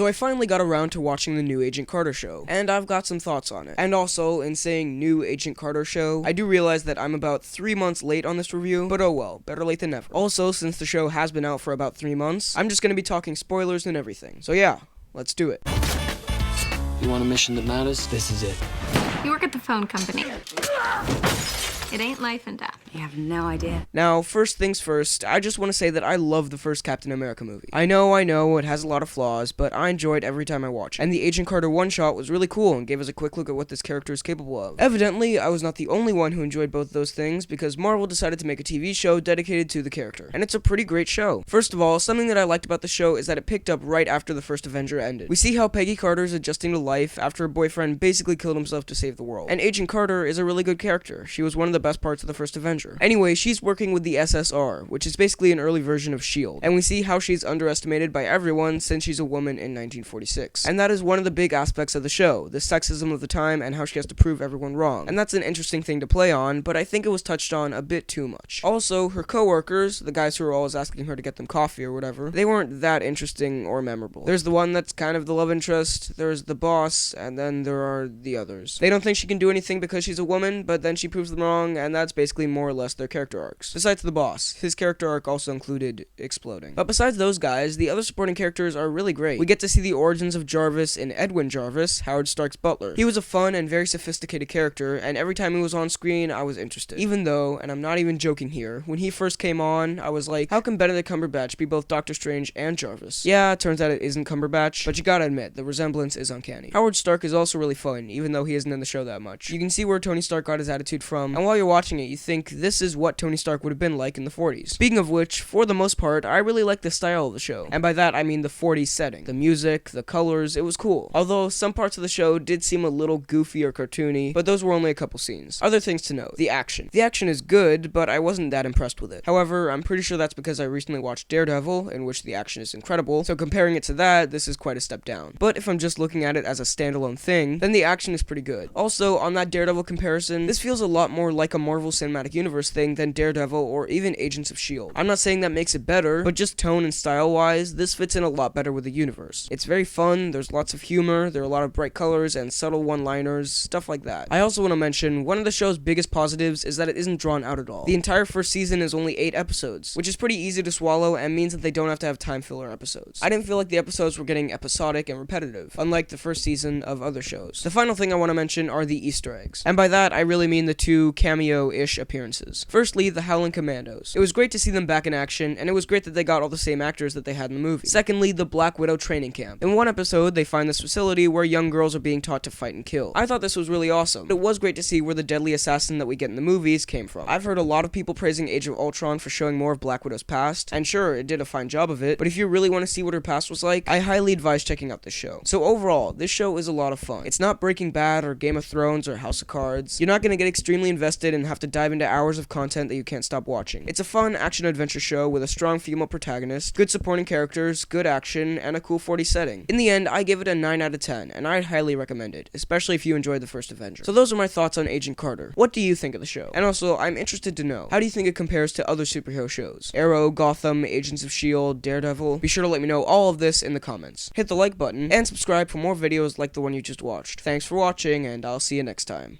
So I finally got around to watching the new Agent Carter show, and I've got some thoughts on it. And also, in saying new Agent Carter show, I do realize that I'm about 3 months late on this review, but oh well, better late than never. Also, since the show has been out for about 3 months, I'm just gonna be talking spoilers and everything. So yeah, let's do it. You want a mission that matters? This is it. You work at the phone company. It ain't life and death. You have no idea. Now, first things first, I just want to say that I love the first Captain America movie. I know, it has a lot of flaws, but I enjoyed every time I watched it. And the Agent Carter one-shot was really cool and gave us a quick look at what this character is capable of. Evidently, I was not the only one who enjoyed both those things, because Marvel decided to make a TV show dedicated to the character. And it's a pretty great show. First of all, something that I liked about the show is that it picked up right after the first Avenger ended. We see how Peggy Carter is adjusting to life after her boyfriend basically killed himself to save the world. And Agent Carter is a really good character. She was one of the best parts of the first Avenger. Anyway, she's working with the SSR, which is basically an early version of S.H.I.E.L.D., and we see how she's underestimated by everyone since she's a woman in 1946. And that is one of the big aspects of the show, the sexism of the time and how she has to prove everyone wrong. And that's an interesting thing to play on, but I think it was touched on a bit too much. Also, her co-workers, the guys who are always asking her to get them coffee or whatever, they weren't that interesting or memorable. There's the one that's kind of the love interest, there's the boss, and then there are the others. They don't think she can do anything because she's a woman, but then she proves them wrong, and that's basically more or less their character arcs. Besides the boss, his character arc also included exploding. But besides those guys, the other supporting characters are really great. We get to see the origins of Jarvis in Edwin Jarvis, Howard Stark's butler. He was a fun and very sophisticated character, and every time he was on screen, I was interested. Even though, and I'm not even joking here, when he first came on, I was like, how can Benedict Cumberbatch be both Doctor Strange and Jarvis? Yeah, it turns out it isn't Cumberbatch, but you gotta admit, the resemblance is uncanny. Howard Stark is also really fun, even though he isn't in the show that much. You can see where Tony Stark got his attitude from, and while you're watching it, you think this is what Tony Stark would have been like in the 40s. Speaking of which, for the most part, I really like the style of the show, and by that I mean the 40s setting. The music, the colors, it was cool. Although some parts of the show did seem a little goofy or cartoony, but those were only a couple scenes. Other things to note, the action. The action is good, but I wasn't that impressed with it. However, I'm pretty sure that's because I recently watched Daredevil, in which the action is incredible, so comparing it to that, this is quite a step down. But if I'm just looking at it as a standalone thing, then the action is pretty good. Also, on that Daredevil comparison, this feels a lot more like a Marvel Cinematic Universe thing than Daredevil or even Agents of S.H.I.E.L.D. I'm not saying that makes it better, but just tone and style-wise, this fits in a lot better with the universe. It's very fun, there's lots of humor, there are a lot of bright colors and subtle one-liners, stuff like that. I also want to mention, one of the show's biggest positives is that it isn't drawn out at all. The entire first season is only 8 episodes, which is pretty easy to swallow and means that they don't have to have time filler episodes. I didn't feel like the episodes were getting episodic and repetitive, unlike the first season of other shows. The final thing I want to mention are the Easter eggs, and by that I really mean the 2 cameo-ish appearances. Firstly, the Howling Commandos. It was great to see them back in action, and it was great that they got all the same actors that they had in the movie. Secondly, the Black Widow training camp. In one episode, they find this facility where young girls are being taught to fight and kill. I thought this was really awesome. It was great to see where the deadly assassin that we get in the movies came from. I've heard a lot of people praising Age of Ultron for showing more of Black Widow's past, and sure, it did a fine job of it, but if you really want to see what her past was like, I highly advise checking out this show. So overall, this show is a lot of fun. It's not Breaking Bad or Game of Thrones or House of Cards. You're not going to get extremely invested and have to dive into hours of content that you can't stop watching. It's a fun action-adventure show with a strong female protagonist, good supporting characters, good action, and a cool 40s setting. In the end, I give it a 9 out of 10, and I'd highly recommend it, especially if you enjoyed the first Avenger. So those are my thoughts on Agent Carter. What do you think of the show? And also, I'm interested to know, how do you think it compares to other superhero shows? Arrow, Gotham, Agents of S.H.I.E.L.D., Daredevil? Be sure to let me know all of this in the comments. Hit the like button, and subscribe for more videos like the one you just watched. Thanks for watching, and I'll see you next time.